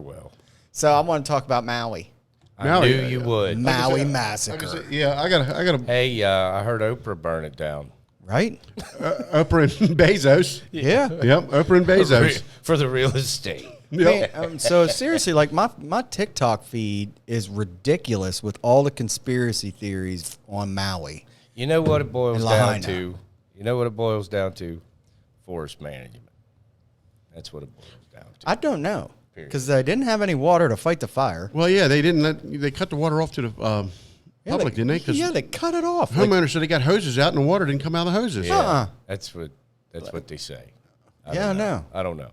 will. So I want to talk about Maui. I knew you would. Maui massacre. I got. Hey, I heard Oprah burn it down. Right? Oprah and Bezos. Yeah. Yep, Oprah and Bezos. For the real estate. Yep. Man, so seriously, like my TikTok feed is ridiculous with all the conspiracy theories on Maui. You know what it boils In down Lahaina. to? You know what it boils down to? Forest management. That's what it boils down to. I don't know because they didn't have any water to fight the fire. Well, yeah, they didn't. They cut the water off to the public, didn't they? 'Cause Yeah, they cut it off. homeowners said they got hoses out and the water didn't come out of the hoses. Uh-uh. That's what they say. I know. I don't know.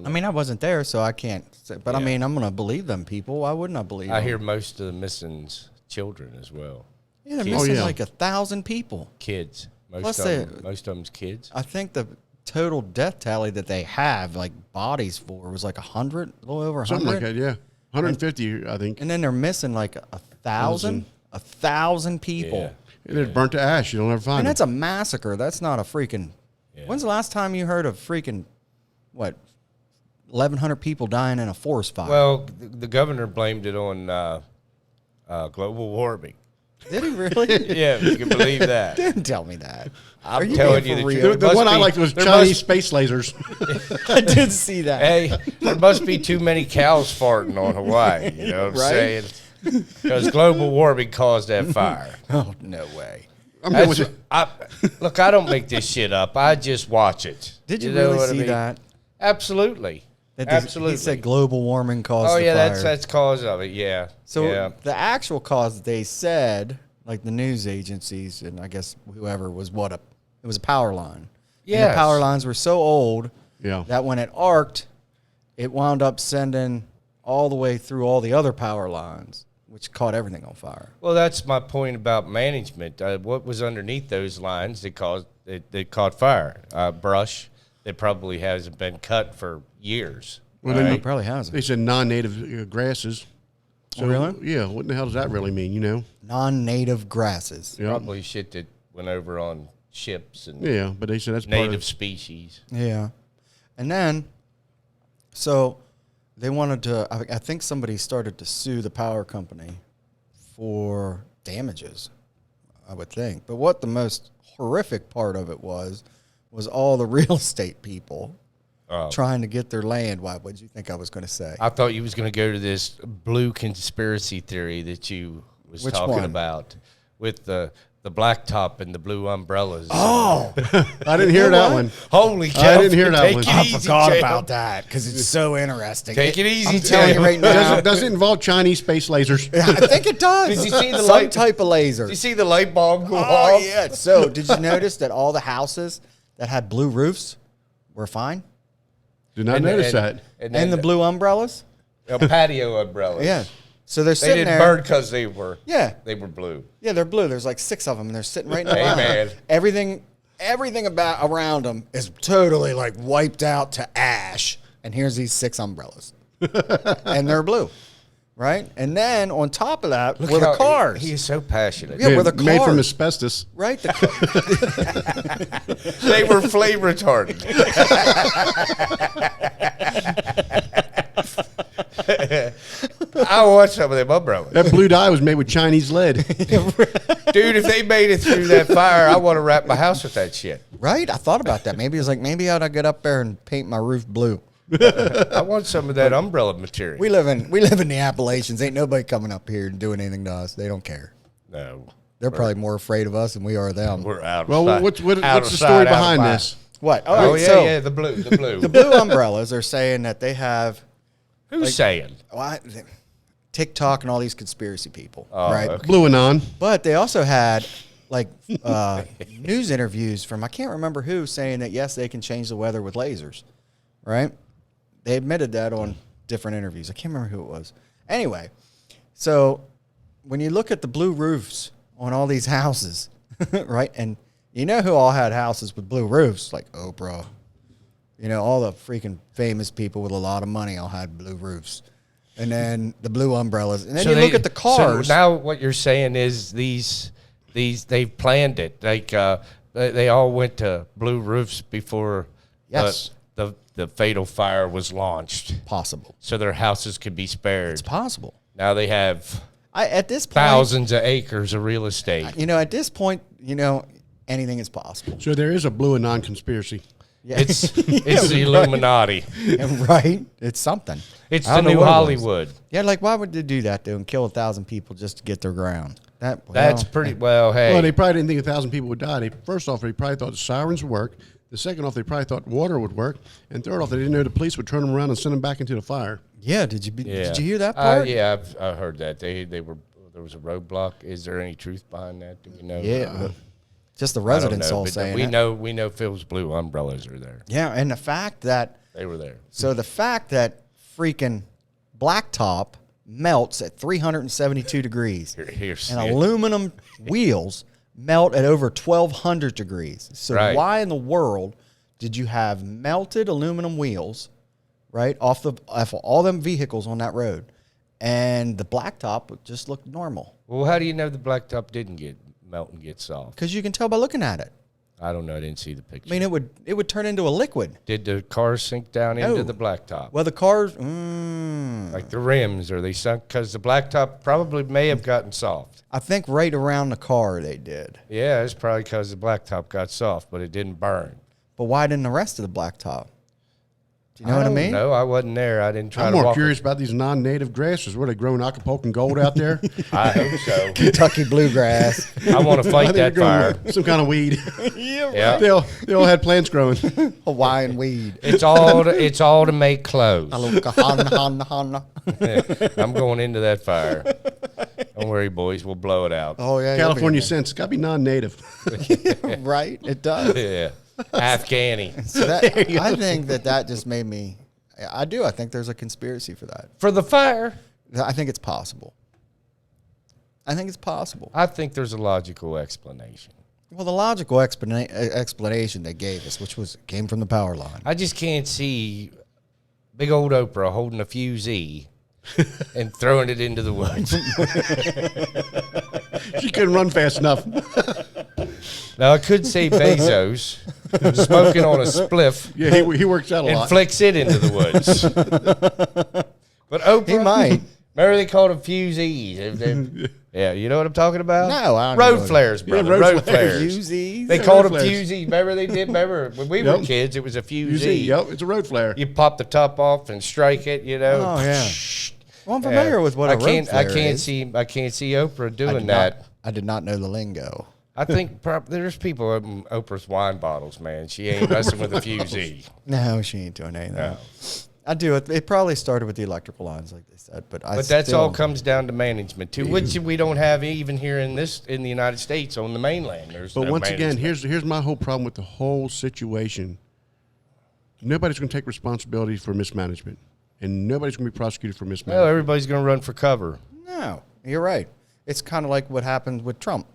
I mean, I wasn't there, so I can't say, but I Yeah. mean, I'm going to believe them people. Why wouldn't I believe them? I hear most of the missing's children as well. Yeah, they're kids. missing yeah. like 1,000 people. Kids. Plus Most of them's kids. I think the total death tally that they have, like bodies for, was like 100, a little over 100. Something like that, yeah. 150, I think. And then they're missing like 1,000 people. Yeah. And it's burnt to ash. You don't ever find And them. that's a massacre. That's not a freaking. Yeah. When's the last time you heard of freaking, 1,100 people dying in a forest fire? Well, the governor blamed it on global warming. Did he really? Yeah, if you can believe that. Don't tell me that. Are I'm you telling being you for the real? truth. The Must one I be- liked was there Chinese must- space lasers. I did see that. Hey, there must be too many cows farting on Hawaii. You know what I'm Right? saying? Because global warming caused that fire. Oh, no way. I'm good with That's, it. look, I don't make this shit up. I just watch it. Did you know really what I see mean? that? Absolutely. That Absolutely. He said global warming caused Oh the yeah, fire. that's cause of it. Yeah. So yeah. the actual cause they said, like the news agencies and I guess whoever was it was a power line. And Yes. the power lines were so old Yeah. that when it arced, it wound up sending all the way through all the other power lines, which caught everything on fire. Well, that's my point about management. What was underneath those lines that caught fire? Brush that probably hasn't been cut for years. Well, It then probably hasn't. they said non-native grasses. So, Really? Yeah. What the hell does that really mean, you know? Non-native grasses. Yeah. Probably shit that went over on ships and Yeah, but they said that's part native of species. Yeah. And then, so they wanted to, I think somebody started to sue the power company for damages, I would think. But what the most horrific part of it was all the real estate people trying to get their land. Why? What did you think I was going to say? I thought you was going to go to this blue conspiracy theory that you was Which talking one? about with the blacktop and the blue umbrellas. Oh, I didn't hear that one. Holy cow! I didn't hear that Take one. it I easy, forgot Jay. about that because it's so interesting. Take it easy, I'm telling Jay. you right now. Does it involve Chinese space lasers? I think it does. Did you see the Some light- type of laser? Did you see the light bulb go Oh, off? yeah. So, did you notice that all the houses that had blue roofs were fine? Did not notice that. And, And the blue umbrellas? patio umbrellas. Yeah. So they're They sitting didn't there. burn because they were blue. Yeah, they're blue. There's like 6 of them, and they're sitting right in the Hey, ground. man. Everything about around them is totally like wiped out to ash. And here's these 6 umbrellas. And they're blue. Right? And then on top of that were the cars. He is so passionate. Yeah, were the Made from cars. asbestos. Right? They were flame retardant. I want some of them umbrellas. That blue dye was made with Chinese lead. Dude, if they made it through that fire, I want to wrap my house with that shit. Right? I thought about that. Maybe maybe I ought to get up there and paint my roof blue. I want some of that umbrella material. We live in the Appalachians. Ain't nobody coming up here and doing anything to us. They don't care. No. They're probably more afraid of us than we are them. We're out of Well, sight. what's Out the of story sight, out of behind mind. this? What? All Oh, right, yeah, so yeah, the blue. the blue umbrellas are saying that they have Who's saying? TikTok and all these conspiracy people, Oh, right? okay. Blue Anon. But they also had like news interviews from I can't remember who saying that yes, they can change the weather with lasers, right? They admitted that on different interviews. I can't remember who it was. Anyway, so when you look at the blue roofs on all these houses, right? And you know who all had houses with blue roofs, like Oprah. You know, all the freaking famous people with a lot of money all had blue roofs. And then the blue umbrellas. And then you look at the cars. So now what you're saying is these they've planned it. Like they all went to blue roofs before Yes. the the fatal fire was launched. Possible. So their houses could be spared. It's possible. Now they have At this point, thousands of acres of real estate. at this point, anything is possible. So there is a blue and non-conspiracy. Yeah. It's the Illuminati. Right? It's something. It's I the don't know new what it was. Hollywood. Yeah, like why would they do that though and kill 1,000 people just to get their ground? That's pretty well. Hey, Well, they probably didn't think 1,000 people would die. First off, they probably thought the sirens would work. The second off, they probably thought water would work. And third off, they didn't know the police would turn them around and send them back into the fire. Yeah. Did you hear that part? Yeah, I heard that. There was a roadblock. Is there any truth behind that? Do we know? Yeah. Just the I don't residents know, all but saying we it. know Phil's blue umbrellas are there. Yeah, and the fact that They were there. the fact that freaking blacktop melts at 372 degrees Here's and aluminum wheels melt at over 1,200 degrees. So Right. why in the world did you have melted aluminum wheels, right, off all them vehicles on that road, and the blacktop just looked normal? Well, how do you know the blacktop didn't melt and get soft? Because you can tell by looking at it. I don't know. I didn't see the picture. I mean, it would turn into a liquid. Did the cars sink down No. into the blacktop? Well, the cars, Like the rims, are they sunk? Because the blacktop probably may have gotten soft. I think right around the car they did. Yeah, it's probably because the blacktop got soft, but it didn't burn. But why didn't the rest of the blacktop? Do you know what I mean? No, I wasn't there. I didn't try I'm to more walk curious about these non-native grasses. Were they growing Acapulco gold out there? I hope so. Kentucky bluegrass. I want to I fight think they're that growing fire. some kind of weed. Yeah, they all had plants growing. Hawaiian weed. it's all to make clothes. I'm going into that fire. Don't worry, boys. We'll blow it out. Oh yeah, California sense. Got to be non-native. right? It does. Yeah, Afghani. So that, I think that just made me. I do. I think there's a conspiracy for that. For the fire, I think it's possible. I think it's possible. I think there's a logical explanation. Well, the logical explanation they gave us, which came from the power line. I just can't see big old Oprah holding a fusee and throwing it into the woods. She couldn't run fast enough. Now, I could say Bezos smoking on a spliff Yeah, he works out a and lot. flicks it into the woods. But Oprah, He might. Remember they called them fusees. Yeah, you know what I'm talking about? No, I don't know road what- flares, brother. road road flares. flares. Fusees? They Yeah, called them road flares. fusees. Remember they did? Remember when we were Yep. kids, it was a You fusee. see, yep, it's a road flare. You pop the top off and strike it. You know. Oh yeah. Well, I'm familiar with what a road flare is. I can't see Oprah I doing did that. not- I did not know the lingo. I think there's people open Oprah's wine bottles, man. She ain't messing with a fusee. No, she ain't doing anything. No. I do. It probably started with the electrical lines, like they said, but That's all comes down to management too, which we don't have even here in the United States on the mainland. There's But no once again, management. here's my whole problem with the whole situation. Nobody's going to take responsibility for mismanagement, and nobody's going to be prosecuted for well, mismanagement. everybody's going to run for cover. No, you're right. It's kind of like what happened with Trump.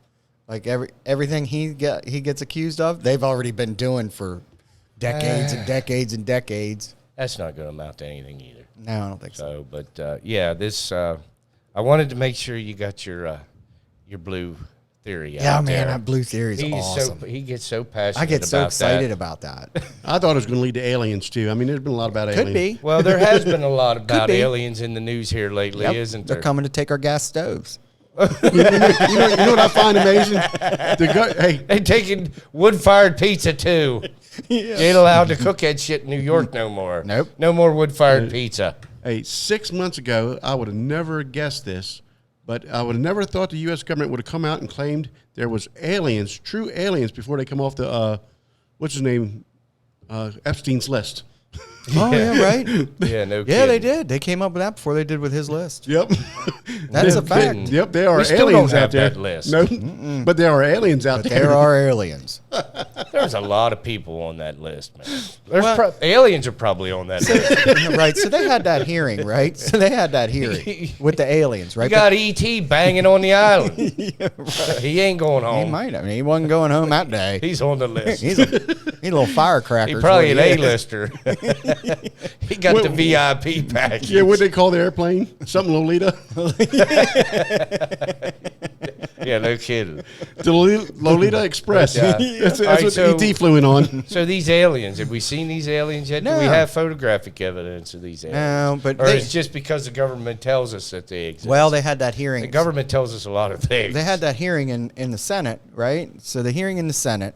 Like everything he gets accused of, they've already been doing for decades and decades and decades. That's not going to amount to anything either. No, I don't think so. So, but yeah, this I wanted to make sure you got your blue theory. Yeah, out man, there. that blue theory is He's awesome. he gets so passionate. I get so about excited that. about that. I thought it was going to lead to aliens too. I mean, there's been a lot about Could aliens. be. Well, there has been a lot about be. aliens in the news here lately, Yep, isn't they're there? coming to take our gas stoves. You know what I find amazing? Hey, They taking wood-fired pizza too. You ain't allowed to cook that shit in New York no more. Nope. No more wood-fired pizza. hey, 6 months ago, I would have never guessed this, but I would have never thought the U.S. government would have come out and claimed there was aliens, true aliens, before they come off the what's his name, Epstein's list. Oh yeah, right. Yeah, no. Yeah, they kidding. did. They came up with that before they did with his list. Yep. That's No a fact. kidding. Yep, there are We still aliens don't have out there. that list. No, but there are aliens out there. There are aliens. There's a lot of people on that list, man. There's Well- aliens are probably on that list. Right. So they had that hearing, right? So they had that hearing with the aliens, right? You got E.T. banging on the island. He ain't going He home. might. I mean, he wasn't going home that day. He's on the list. He's a little firecracker. He's probably an is what he is. A-lister. He got the VIP package. Yeah, what they call the airplane? Something Lolita. Yeah, no kidding. The Lolita Express. That's All right, what so- ET flew in on. So these aliens, have we seen these aliens yet? Do we No. have photographic evidence of these aliens? No, but or they- it's just because the government tells us that they exist? Well, they had that hearing. the government tells us a lot of things. They had that hearing in the Senate, right? So the hearing in the Senate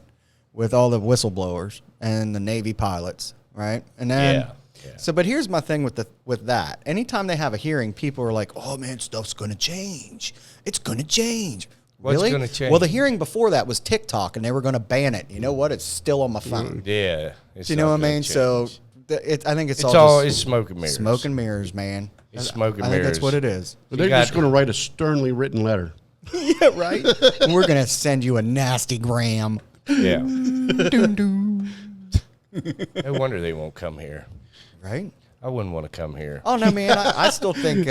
with all the whistleblowers and the Navy pilots, right? And then, Yeah. so but here's my thing with that. Anytime they have a hearing, people are like, "Oh man, stuff's gonna change. It's gonna change." What's really? gonna change? Well, the hearing before that was TikTok, and they were going to ban it. You know what? It's still on my phone. Yeah. It's Do you know not what I gonna mean? So change. I think it's it's all all just it's smoke and mirrors. smoke and mirrors, man. It's smoke and I think mirrors. that's what it is. But they're got- just going to write a sternly written letter. Yeah, right. And we're going to send you a nasty gram. Yeah. Doom, doom. No wonder they won't come here. Right? I wouldn't want to come here. Oh no, man! I still think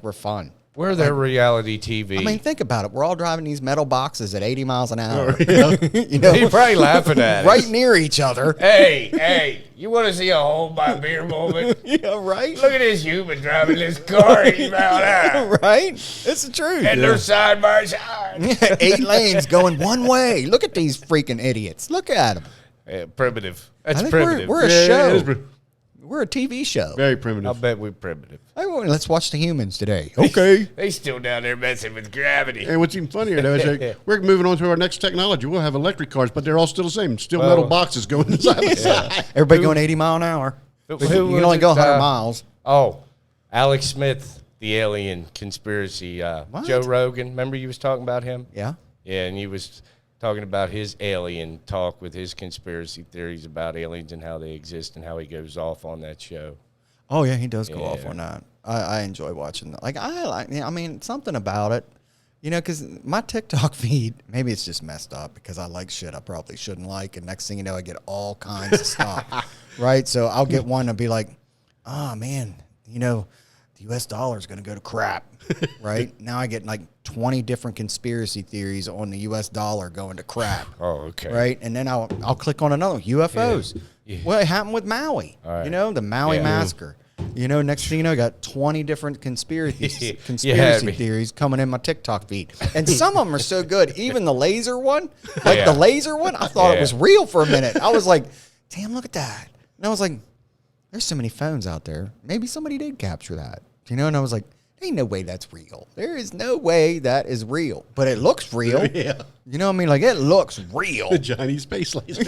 we're fun. We're their reality TV. I mean, think about it. We're all driving these metal boxes at 80 miles an hour. You're probably laughing at right us. near each other. Hey, you want to see a hold my beer moment? Yeah, right. Look at this human driving this car 80 mile an hour. Right? It's the truth. And they're side by side. 8 lanes going one way. Look at these freaking idiots. Look at them. Yeah, primitive. That's I think primitive. we're a Yeah, show. it is We're a TV show. very I'll primitive. bet we're primitive. Let's watch the humans today. Okay. They still down there messing with gravity. And what's even funnier, though, is that we're moving on to our next technology. We'll have electric cars, but they're all still the same. Still metal boxes going side by side. Everybody going 80 mile an hour. Who You can was only it, go 100 miles. Oh, Alex Smith, the alien conspiracy. What? Joe Rogan. Remember you was talking about him? Yeah. Yeah, and he was talking about his alien talk with his conspiracy theories about aliens and how they exist and how he goes off on that show. Oh yeah, he does go off Yeah. on that. I enjoy watching that. Like I mean, something about it, you know, because my TikTok feed, maybe it's just messed up because I like shit I probably shouldn't like, and next thing you know, I get all kinds of stuff, right? So I'll get one and be like, oh man, you know, the U.S. dollar is going to go to crap, right? Now I get like 20 different conspiracy theories on the U.S. dollar going to crap. Oh, okay. Right, and then I'll click on another one, UFOs. Yeah. Well, it happened with Maui. All right. You know, the Maui Yeah. massacre. You know, next thing you know, I got 20 different conspiracy Yeah, theories coming in my TikTok feed, and some of them are so good. Even the laser one, like the laser one, I thought it was real for a minute. I was like, "Damn, look at that!" And I was like, "There's so many phones out there. Maybe somebody did capture that." You know, and I was like, "Ain't no way that's real. There is no way that is real, but it looks real." Yeah. You know what I mean? Like, it looks real. The Chinese space laser.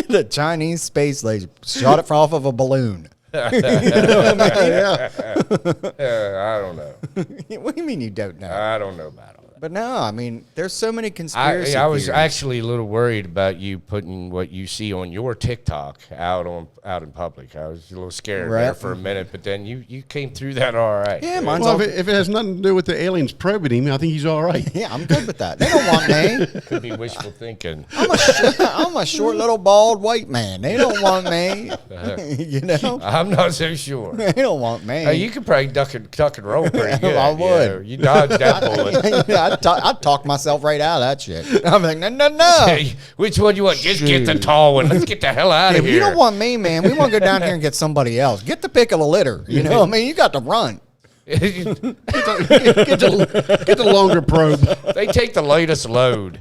The Chinese space laser shot it off of a balloon. Yeah. I don't know. What do you mean you don't know? I don't know about all that. But no, I mean, there's so many conspiracy I was theories. actually a little worried about you putting what you see on your TikTok out in public. I was a little scared there Right. for a minute, but then you came through that all right. Yeah, mine's Well, all, if it has nothing to do with the aliens probing him, I think he's all right. yeah, I'm good with that. They don't want me. Could be wishful thinking. I'm a short little bald white man. They don't want me. You know, I'm not so sure. they don't want me. You could probably duck and roll pretty good. I would. You dodged that bullet. I'd talk myself right out of that shit. I'm like, no. Hey, which one you want? Just get the tall one. Let's get the hell out of If here. you don't want me, man, we want to go down here and get somebody else. Get the pick of the litter. You know what I mean? You got to run. Get the longer probe. They take the latest load.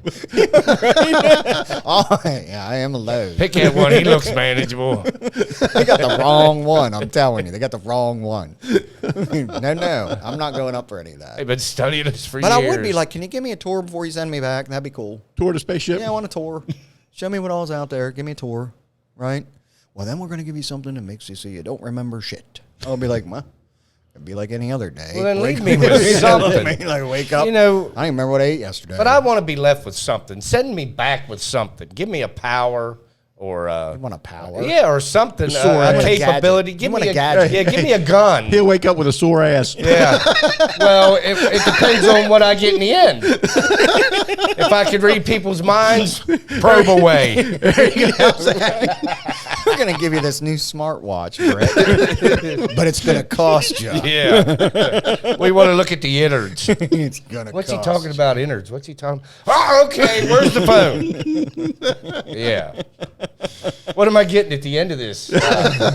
Oh, yeah, I am a load. Pick that one. He looks manageable. They got the wrong one. I'm telling you, they got the wrong one. No, I'm not going up for any of that. They've been studying us for But years. I would be like, can you give me a tour before you send me back? That'd be cool. Toward a spaceship. Yeah, I want a tour. Show me what all's out there. Give me a tour, right? Well, then we're going to give you something that makes you so you don't remember shit. I'll be like, well, it'd be like any other day. Well, then leave me with something. Like, wake up. You know, I don't even remember what I ate yesterday. but I want to be left with something. Send me back with something. Give me a power or You want a power? yeah, or something. sore A ass. capability. You Give want me a gadget. Yeah, give me a gun. He'll wake up with a sore ass. Yeah. Well, it depends on what I get in the end. If I could read people's minds, probe away. We're going to give you this new smartwatch, Brett. But it's going to cost you. Yeah. We want to look at the innards. It's going to What's cost he talking about, innards? What's he talking? Oh, okay. Where's the phone? Yeah. What am I getting at the end of this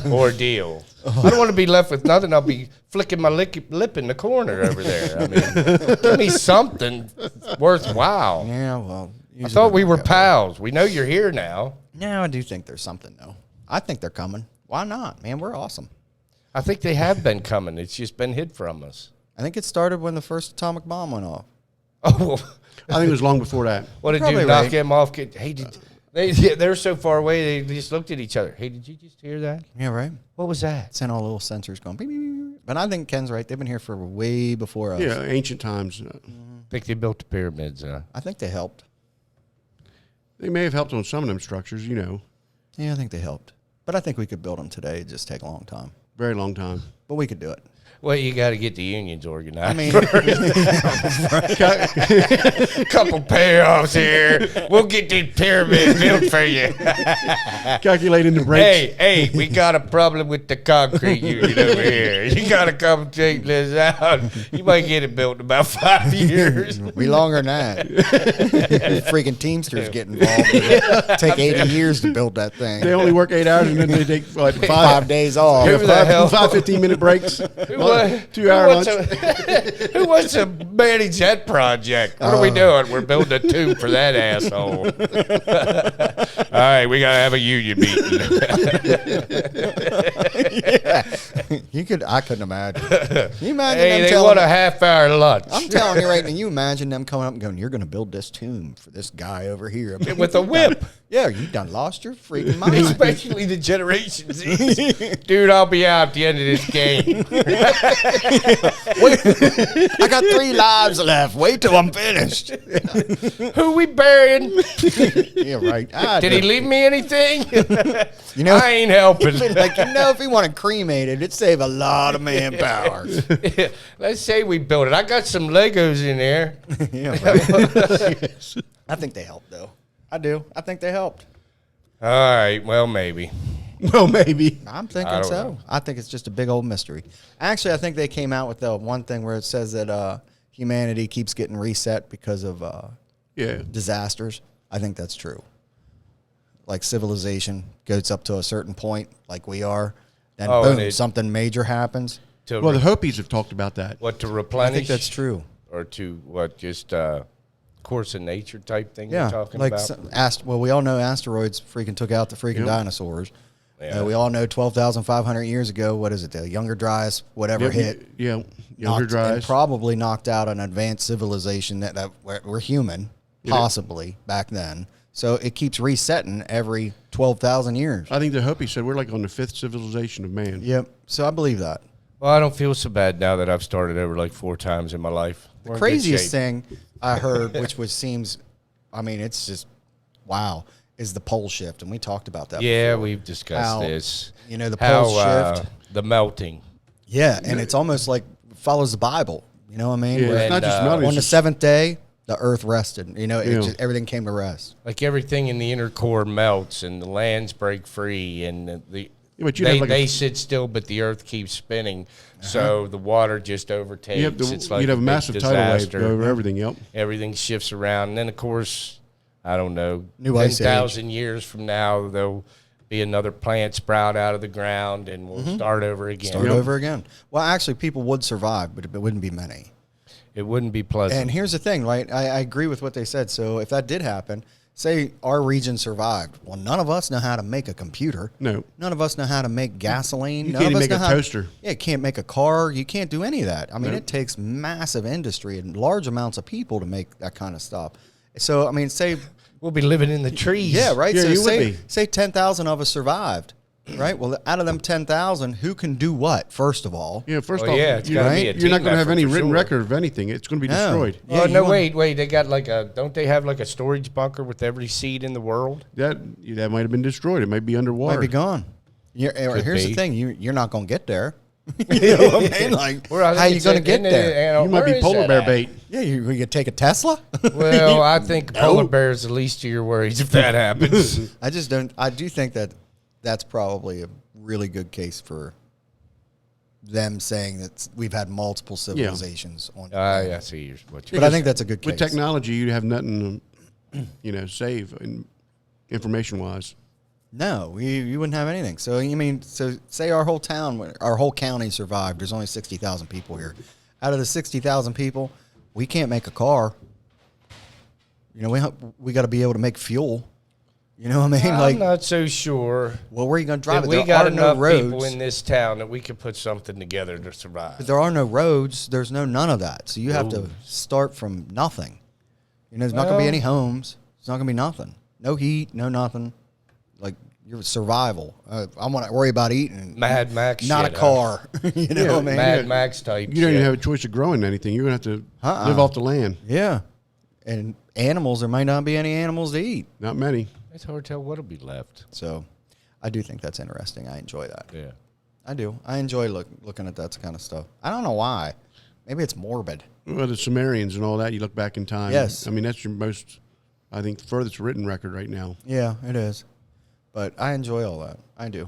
ordeal? I don't want to be left with nothing. I'll be flicking my lip in the corner over there. I mean, give me something worthwhile. Yeah, well. I thought we were pals. We know you're here now. Yeah, I do think there's something, though. I think they're coming. Why not, man? We're awesome. I think they have been coming. It's just been hid from us. I think it started when the first atomic bomb went off. Oh, I think it was long before that. what did Probably you knock right. him off? Hey, they're so far away. They just looked at each other. Hey, did you just hear that? Yeah, right? What was that? Sent all little sensors going. Beep, beep, beep. But I think Ken's right. They've been here for way before us. Yeah, ancient times. I think they built the pyramids. I think they helped. They may have helped on some of them structures, Yeah, I think they helped. But I think we could build them today. It'd just take a long time. Very long time. But we could do it. Well, you got to get the unions organized. I mean, couple payoffs here. We'll get these pyramids built for you. Calculating the breaks. Hey, we got a problem with the concrete union over here. You got to come check this out. You might get it built in about 5 years. we longer than that. Freaking Teamsters get involved. It'll take 80 years to build that thing. They only work 8 hours and then they take like 5 days off. Who the hell? 5 15-minute breaks. Who 2-hour wants lunch. who wants to manage that project? What are we doing? We're building a tomb for that asshole. All right, we got to have a union meeting. I couldn't imagine. Can you imagine Hey, them they telling want a half-hour lunch. I'm telling you right now, you imagine them coming up and going, you're going to build this tomb for this guy over here. With a whip. Yeah, you done lost your freaking mind. Especially the Generation Z. Dude, I'll be out at the end of this game. I got 3 lives left. Wait till I'm finished. Who we burying? Yeah, right. Did he leave me anything? You know, I ain't helping. like, if he wanted cremated, it'd save a lot of manpower. Let's say we built it. I got some Legos in there. Yeah, right. I think they helped, though. I do. I think they helped. All right, well, maybe. Well, maybe. I'm I thinking don't so. know. I think it's just a big old mystery. Actually, I think they came out with the one thing where it says that humanity keeps getting reset because of Yeah. disasters. I think that's true. Like civilization goes up to a certain point, like we are, then boom, something major happens. Well, the Hopis have talked about that. What, to I replenish? think that's true. Or to what, just course of nature type thing Yeah, you're talking like about? well, we all know asteroids freaking took out the freaking dinosaurs. Yeah. We all know 12,500 years ago, what is it, the Younger Dryas, whatever hit. Yeah. Younger And Dryas. probably knocked out an advanced civilization that were human, possibly, back then. So it keeps resetting every 12,000 years. I think the Hopi said we're like on the 5th civilization of man. Yep. So I believe that. Well, I don't feel so bad now that I've started over like 4 times in my life. The craziest thing I heard, which seems, I mean, it's just, wow, is the pole shift. And we talked about that Yeah, before. we've discussed this. You know, the pole shift. The melting. Yeah, and it's almost like follows the Bible. You know what I mean? Yeah, Where it's not just melting. on the 7th day, the earth rested. You know, everything came to rest. Like everything in the inner core melts and the lands break free and but you'd have like they sit still, but the earth keeps spinning. So the water just overtakes. It's like you'd have a big massive tidal wave disaster. go over everything. Yep. Everything shifts around. And then, of course, I don't know, New ice age. 10,000 years from now, there'll be another plant sprout out of the ground and we'll start over again. Start over again. Well, actually, people would survive, but it wouldn't be many. It wouldn't be pleasant. And here's the thing, right? I agree with what they said. So if that did happen, say our region survived. Well, none of us know how to make a computer. No. None of us know how to make gasoline. You None can't of even us make know a how- toaster. Yeah, you can't make a car. You can't do any of that. I mean, Nope. it takes massive industry and large amounts of people to make that kind of stuff. So, I mean, say, we'll be living in the trees. yeah, right? Yeah, so you would say, be. say 10,000 of us survived, right? Well, out of them 10,000, who can do what, first of all? Yeah. First Well, off, yeah, it's you're, gotta be a you're not team going to have effort any for written sure. record of anything. It's going to be No. destroyed. Yeah, Oh, you no, want- wait. They got like don't they have like a storage bunker with every seed in the world? That might have been destroyed. It might be underwater. Might be gone. Here's be. the thing: you're not going to get there. You know what I mean? Like, how you going to get there? You might be polar bear bait. Yeah, you could take a Tesla. Well, I think polar bear is the least of your worries if that happens. I just don't. I do think that that's probably a really good case for them saying that we've had multiple civilizations on. I see what you're. But I think that's a good case. With technology, you'd have nothing, save information wise. No, you wouldn't have anything. So you mean, so say our whole town, our whole county survived. There's only 60,000 people here. Out of the 60,000 people, we can't make a car. You know, we got to be able to make fuel. You know what I mean? I'm not so sure. Well, where are you going to drive it? We There got are no enough people roads. in this town that we could put something together to survive. But there are no roads. There's none of that. So you have to start from nothing. You know, there's not going to be any homes. There's not going to be nothing. No heat, no nothing. Like, your survival. I want to worry about eating. Mad Max not shit, a car. You know what I mean? Mad Max type You don't shit. even have a choice of growing anything. You're going to have to live off the land. Yeah. And animals, there might not be any animals to eat. Not many. It's hard to tell what'll be left. So I do think that's interesting. I enjoy that. Yeah. I do. I enjoy looking at that kind of stuff. I don't know why. Maybe it's morbid. Well, the Sumerians and all that, you look back in time. Yes. I mean, that's your most, I think, furthest written record right now. Yeah, it is. But I enjoy all that. I do.